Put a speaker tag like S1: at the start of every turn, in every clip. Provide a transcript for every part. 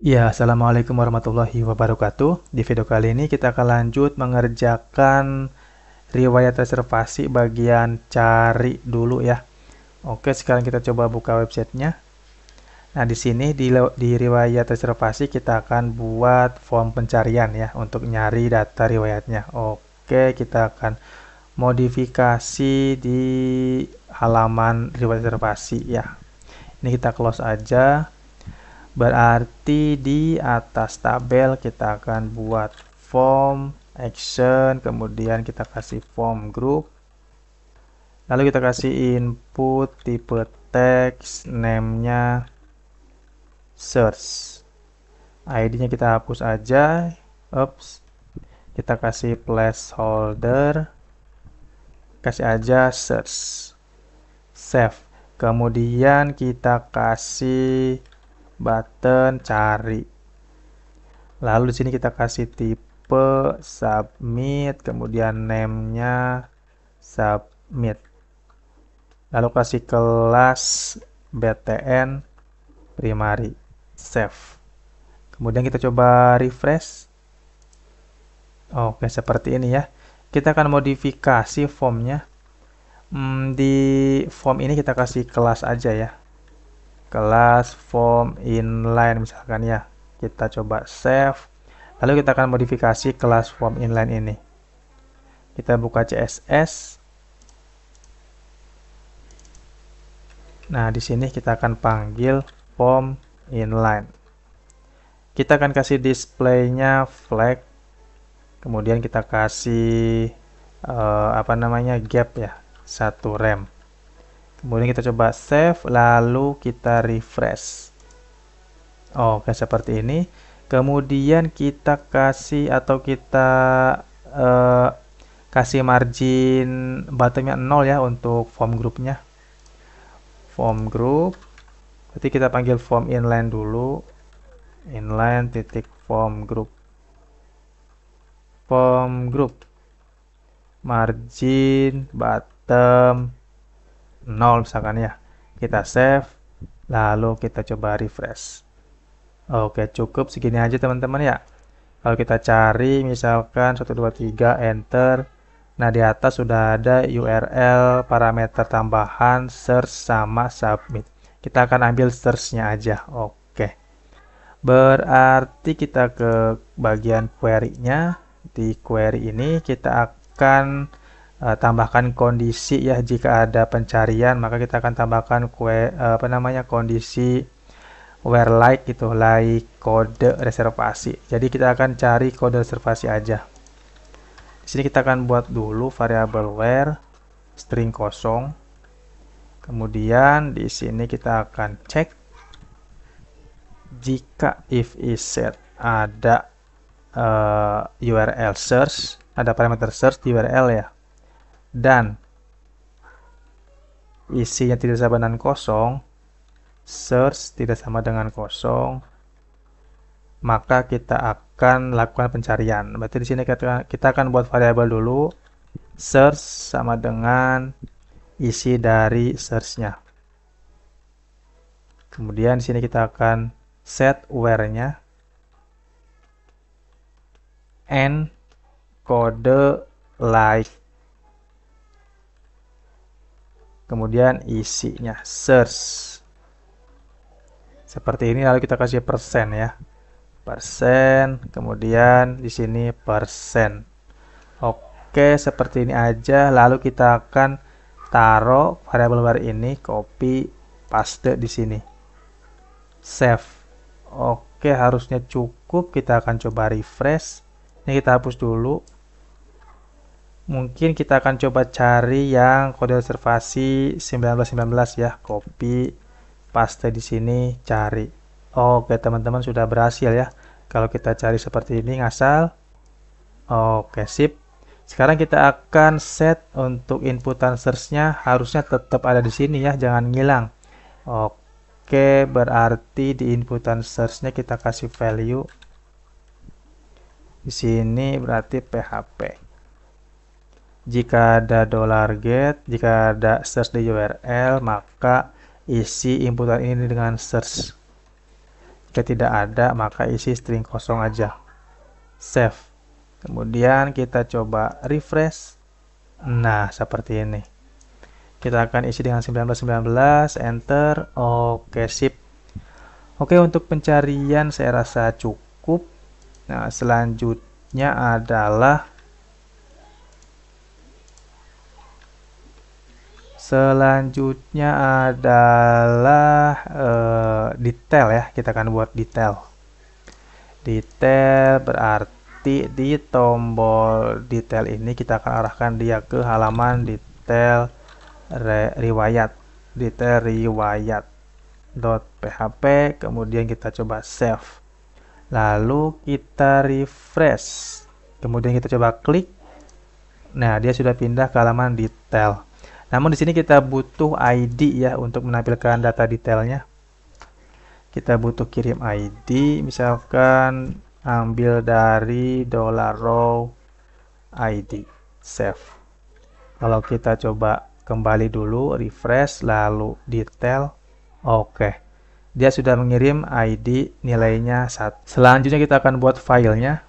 S1: Ya, Assalamualaikum warahmatullahi wabarakatuh. Di video kali ini kita akan lanjut mengerjakan riwayat reservasi bagian cari dulu ya. Oke, sekarang kita coba buka websitenya. Nah, di sini di riwayat reservasi kita akan buat form pencarian ya untuk nyari data riwayatnya. Oke, kita akan modifikasi di halaman riwayat reservasi ya. Ini kita close aja. Berarti di atas tabel kita akan buat form, action, kemudian kita kasih form group. Lalu kita kasih input tipe teks, name-nya search. ID-nya kita hapus aja. Oops. Kita kasih placeholder. Kasih aja search. Save. Kemudian kita kasih button cari. Lalu di sini kita kasih tipe submit, kemudian name-nya submit. Lalu kasih kelas btn primary. Save. Kemudian kita coba refresh. Oke, seperti ini ya. Kita akan modifikasi formnya. Di form ini kita kasih kelas aja ya. Kelas form inline misalkan ya. Kita coba save. Lalu kita akan modifikasi kelas form inline ini. Kita buka CSS. Nah, di sini kita akan panggil form inline. Kita akan kasih display-nya flag. Kemudian kita kasih gap ya, 1 rem. Kemudian kita coba save, lalu kita refresh. Oke, seperti ini. Kemudian kita kasih atau kita kasih margin bottomnya 0 ya untuk form groupnya. Form group. Berarti kita panggil form inline dulu. Inline titik form group. Form group. Margin bottom 0 misalkan ya. Kita save, lalu kita coba refresh. Oke, cukup segini aja teman-teman ya. Kalau kita cari misalkan 123 enter. Nah, di atas sudah ada URL, parameter tambahan, search sama submit. Kita akan ambil search-nya aja. Oke. Berarti kita ke bagian query-nya. Di query ini kita akan tambahkan kondisi ya, jika ada pencarian maka kita akan tambahkan kondisi where like gitu, like kode reservasi. Jadi kita akan cari kode reservasi aja. Di sini kita akan buat dulu variabel where string kosong. Kemudian di sini kita akan cek jika if is set ada URL search, ada parameter search di URL ya, dan isinya tidak sama dengan kosong, search tidak sama dengan kosong, maka kita akan lakukan pencarian. Berarti di sini kita akan buat variabel dulu, search sama dengan isi dari search-nya. Kemudian di sini kita akan set where-nya and kode like. Kemudian isinya search. Seperti ini, lalu kita kasih persen ya. Persen, kemudian di sini persen. Oke, seperti ini aja. Lalu kita akan taruh variabel var ini, copy, paste di sini. Save. Oke, harusnya cukup. Kita akan coba refresh. Ini kita hapus dulu. Mungkin kita akan coba cari yang kode reservasi 1919 ya. Copy, paste di sini, cari. Oke, teman-teman sudah berhasil ya. Kalau kita cari seperti ini ngasal. Oke, sip. Sekarang kita akan set untuk inputan search-nya, harusnya tetap ada di sini ya, jangan ngilang. Oke, berarti di inputan search-nya kita kasih value. Di sini berarti PHP. Jika ada $get, jika ada search di URL, maka isi inputan ini dengan search. Jika tidak ada, maka isi string kosong aja. Save. Kemudian kita coba refresh. Nah, seperti ini. Kita akan isi dengan 1919, enter. Oke, sip. Oke, untuk pencarian saya rasa cukup. Nah, selanjutnya adalah detail ya. Kita akan buat detail. Detail berarti di tombol detail ini kita akan arahkan dia ke halaman detail riwayat. Detail riwayat.php. Kemudian kita coba save. Lalu kita refresh. Kemudian kita coba klik. Nah, dia sudah pindah ke halaman detail. Namun di sini kita butuh ID ya untuk menampilkan data detailnya. Kita butuh kirim ID, misalkan ambil dari $row ID, save. Kalau kita coba kembali dulu, refresh, lalu detail, oke. Dia sudah mengirim ID nilainya 1. Selanjutnya kita akan buat filenya.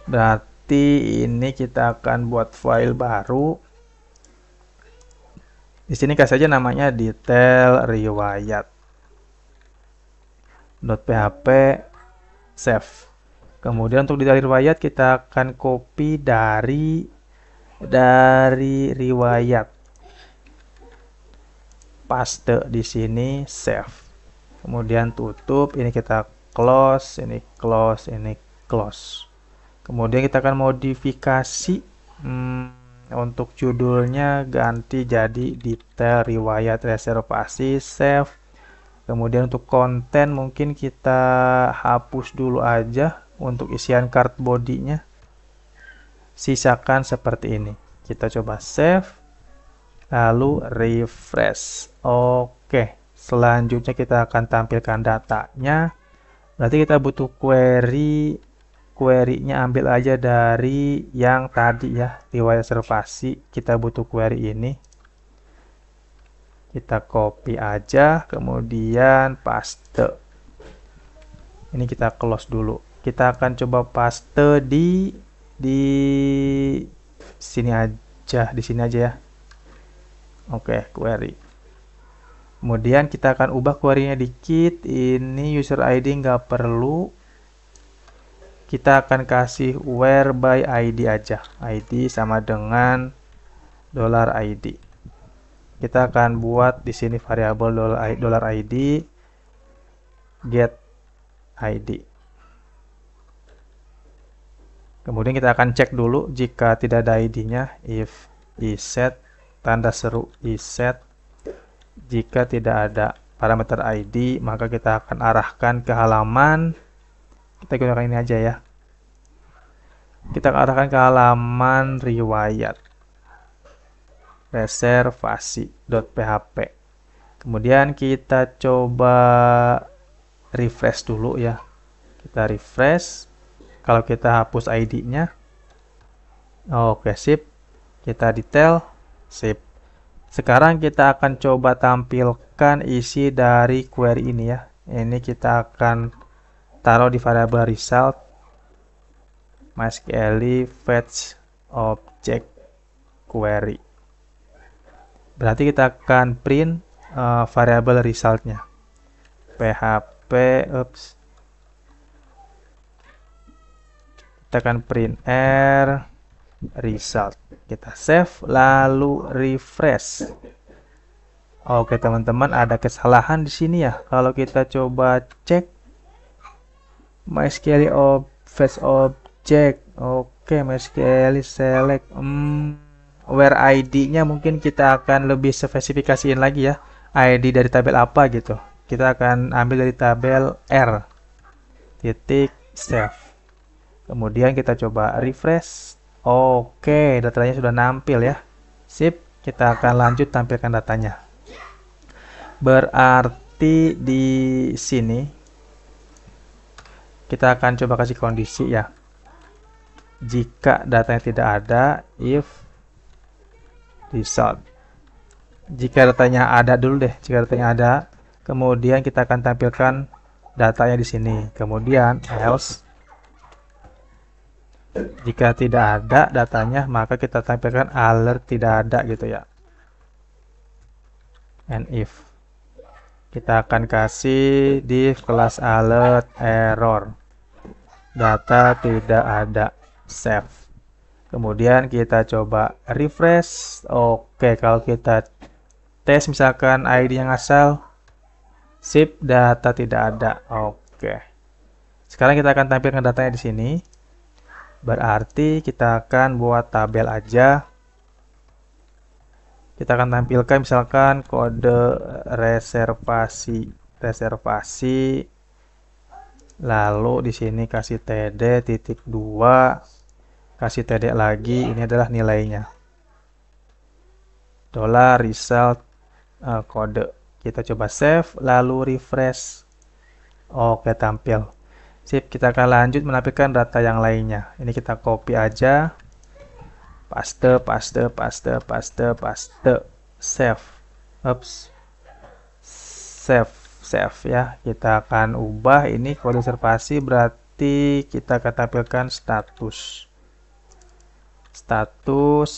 S1: Berarti ini kita akan buat file baru. Di sini kasih saja namanya detail riwayat.php, save. Kemudian untuk detail riwayat kita akan copy dari riwayat, paste di sini, save. Kemudian tutup, ini kita close, ini close, ini close. Kemudian kita akan modifikasi. Untuk judulnya ganti jadi detail riwayat reservasi, save. Kemudian untuk konten mungkin kita hapus dulu aja untuk isian card body-nya. Sisakan seperti ini. Kita coba save. Lalu refresh. Oke. Selanjutnya kita akan tampilkan datanya. Berarti kita butuh query. Query-nya ambil aja dari yang tadi ya, riwayat reservasi. Kita butuh query ini. Kita copy aja, kemudian paste. Ini kita close dulu. Kita akan coba paste di sini aja, di sini aja ya. Oke, query. Kemudian kita akan ubah query-nya dikit. Ini user ID nggak perlu. Kita akan kasih where by ID aja. ID sama dengan $ID. Kita akan buat di sini variabel $ID get ID. Kemudian kita akan cek dulu jika tidak ada ID-nya, if iset tanda seru iset. Jika tidak ada parameter ID, maka kita akan arahkan ke halaman. Kita gunakan ini aja ya. Kita arahkan ke halaman riwayat reservasi.php. Kemudian kita coba refresh dulu ya. Kita refresh. Kalau kita hapus ID-nya, oke, sip. Kita detail, sip. Sekarang kita akan coba tampilkan isi dari query ini ya. Ini kita akan taruh di variabel result MySQL fetch object query. Berarti kita akan print variabel resultnya. PHP kita akan print R result. Kita save lalu refresh. Oke teman-teman, ada kesalahan di sini ya. Kalau kita coba cek MySQL fetch object. Oke, MySQL select where ID-nya mungkin kita akan lebih spesifikasiin lagi ya. ID dari tabel apa gitu. Kita akan ambil dari tabel R. Titik save. Kemudian kita coba refresh. Oke, datanya sudah nampil ya. Sip, kita akan lanjut tampilkan datanya. Berarti di sini kita akan coba kasih kondisi ya. Jika datanya tidak ada, if result. Jika datanya ada dulu deh. Jika datanya ada, Kemudian kita akan tampilkan datanya di sini. Kemudian else, jika tidak ada datanya, maka kita tampilkan alert tidak ada gitu ya. And if kita akan kasih div kelas alert error, data tidak ada, save. Kemudian kita coba refresh. Oke, kalau kita tes misalkan ID yang asal, sip, data tidak ada. Oke. Sekarang kita akan tampilkan datanya di sini. Berarti kita akan buat tabel aja. Kita akan tampilkan misalkan kode reservasi, lalu di sini kasih td.2, kasih td lagi, ini adalah nilainya. $result kode. Kita coba save, lalu refresh. Oke, tampil. Sip, kita akan lanjut menampilkan data yang lainnya. Ini kita copy aja. Paste, save. Save ya. Kita akan ubah ini kode reservasi, berarti kita akan tampilkan status,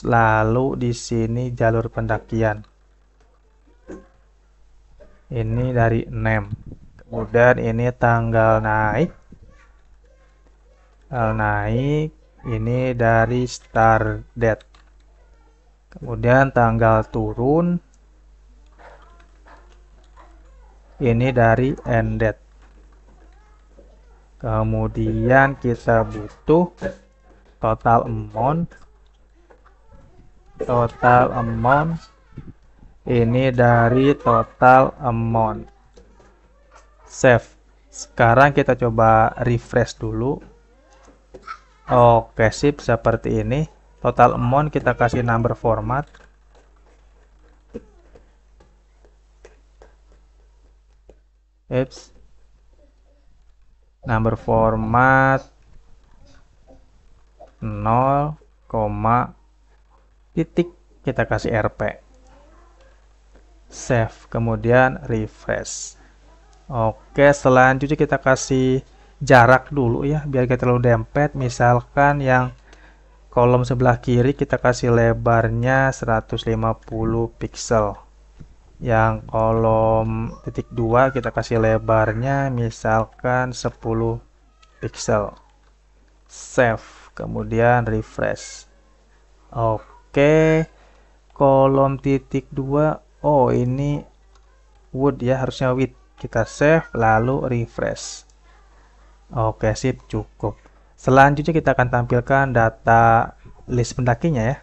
S1: lalu di sini jalur pendakian. Ini dari name. Kemudian ini tanggal naik. Ini dari start date. Kemudian tanggal turun. Ini dari end date. Kemudian kita butuh total amount. Ini dari total amount. Save. Sekarang kita coba refresh dulu. Oke, sip, seperti ini. Total amount kita kasih number format. Number format 0, titik, kita kasih RP. Save, kemudian refresh. Oke, selanjutnya kita kasih jarak dulu ya, biar kita terlalu dempet. Misalkan yang kolom sebelah kiri kita kasih lebarnya 150 pixel. Yang kolom titik 2 kita kasih lebarnya misalkan 10 pixel. Save, kemudian refresh. Oke, kolom titik 2, oh ini wood ya, harusnya width. Kita save, lalu refresh. Oke, sip, cukup. Selanjutnya kita akan tampilkan data list pendakinya ya.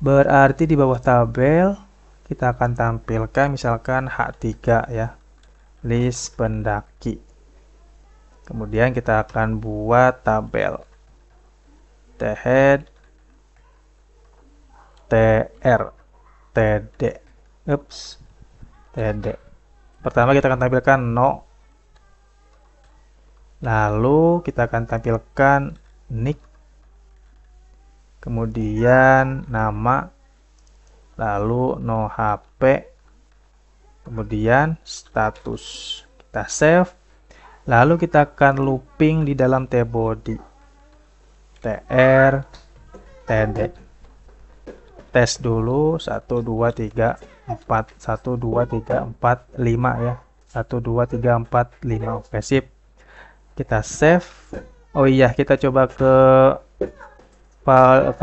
S1: Berarti di bawah tabel kita akan tampilkan misalkan H3 ya, list pendaki. Kemudian kita akan buat tabel thead tr td. Td. Pertama kita akan tampilkan no. Lalu kita akan tampilkan nick, kemudian nama, lalu no HP, kemudian status. Kita save, lalu kita akan looping di dalam tbody tr td. Tes dulu 1 2 3 4 1 2 3 4 5 ya. 1 2 3 4 5. Oke, sip. Kita save. Oh iya, kita coba ke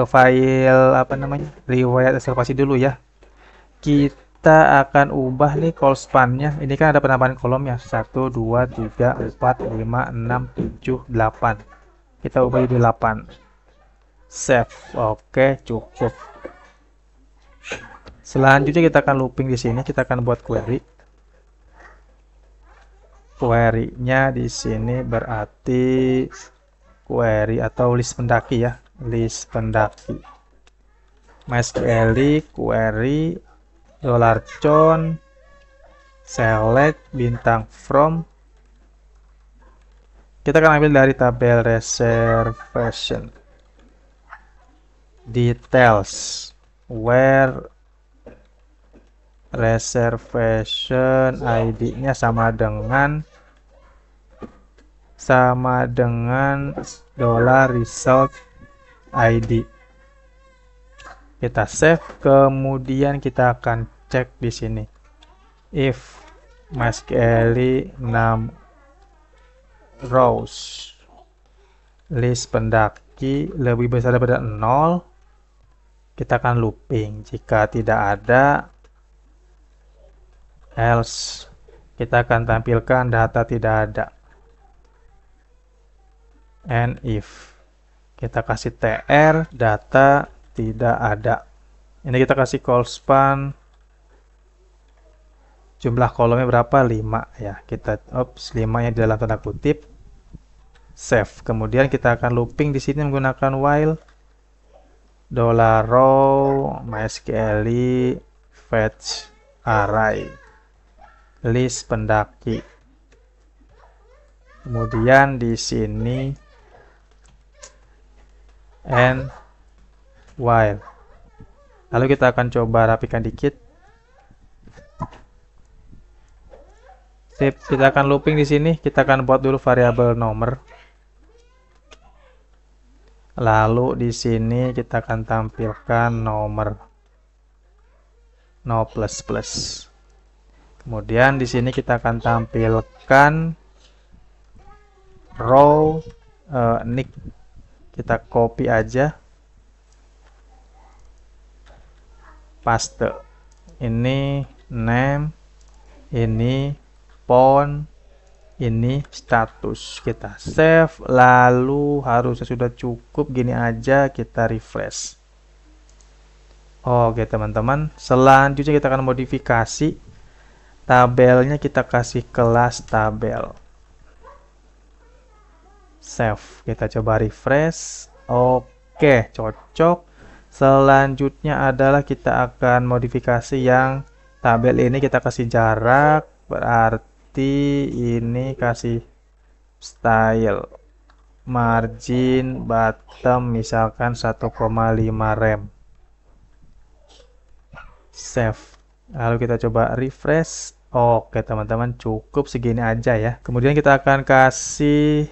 S1: file apa namanya, riwayat reservasi dulu ya. Kita akan ubah nih call span-nya. Ini kan ada penambahan kolomnya 1 2 3 4 5 6 7 8. Kita ubah jadi 8. Save. Oke, cukup. Selanjutnya kita akan looping di sini. Kita akan buat query. Query-nya di sini berarti query atau list pendaki ya, list pendaki. MySQL query $con select bintang from. Kita akan ambil dari tabel reservation. Details where reservation ID-nya sama dengan $result ID. Kita save, kemudian kita akan cek di sini. If MySQL 6 rows, list pendaki lebih besar daripada 0, kita akan looping. Jika tidak ada, else, kita akan tampilkan data tidak ada. And if, kita kasih tr, data tidak ada. Ini kita kasih call span, jumlah kolomnya berapa? 5 ya. Kita 5 nya di dalam tanda kutip. Save. Kemudian kita akan looping di sini menggunakan while $row MySQL fetch array list pendaki. Kemudian di sini and while. Lalu kita akan coba rapikan dikit. Sip, kita akan looping di sini. Kita akan buat dulu variabel nomor. Lalu di sini kita akan tampilkan nomor no plus plus. Kemudian di sini kita akan tampilkan row nick. Kita copy aja, paste. Ini name, ini font, ini status. Kita save, lalu harusnya sudah cukup. Gini aja, kita refresh. Oke teman-teman, selanjutnya kita akan modifikasi tabelnya. Kita kasih kelas tabel. Save, kita coba refresh. Oke, cocok. Selanjutnya adalah kita akan modifikasi yang tabel ini. Kita kasih jarak, berarti ini kasih style, margin bottom misalkan 1,5 rem. Save, lalu kita coba refresh. Oke teman-teman, cukup segini aja ya. Kemudian kita akan kasih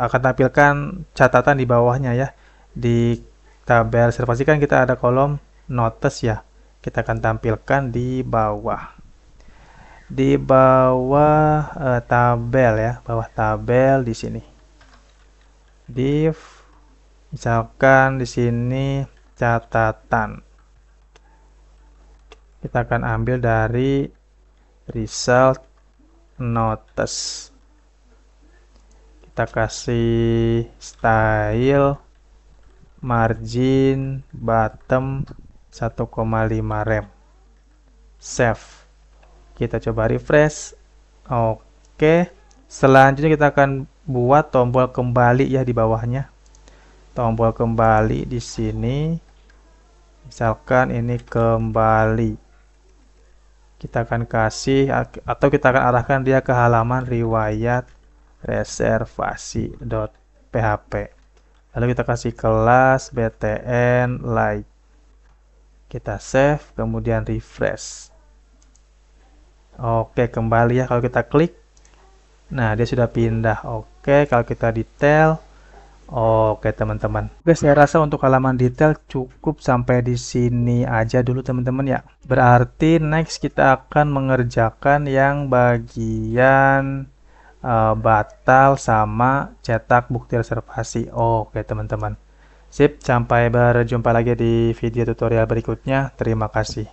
S1: akan tampilkan catatan di bawahnya ya. Di tabel reservasi kan kita ada kolom notes ya. Kita akan tampilkan di bawah. Di bawah tabel ya, bawah tabel di sini. Div, misalkan di sini catatan. Kita akan ambil dari result notes. Kita kasih style, margin bottom 1,5 rem. Save. Kita coba refresh. Oke. Selanjutnya kita akan buat tombol kembali ya di bawahnya. Tombol kembali di sini. Misalkan ini kembali. Kita akan kasih atau kita akan arahkan dia ke halaman riwayat reservasi.php. Lalu kita kasih kelas btn like. Kita save, kemudian refresh. Oke, kembali ya. Kalau kita klik, nah dia sudah pindah. Oke, kalau kita detail. Oke teman-teman. Oke, saya rasa untuk halaman detail cukup sampai di sini aja dulu teman-teman ya. Berarti next kita akan mengerjakan yang bagian batal sama cetak bukti reservasi. Oke teman-teman. Sip, sampai berjumpa lagi di video tutorial berikutnya. Terima kasih.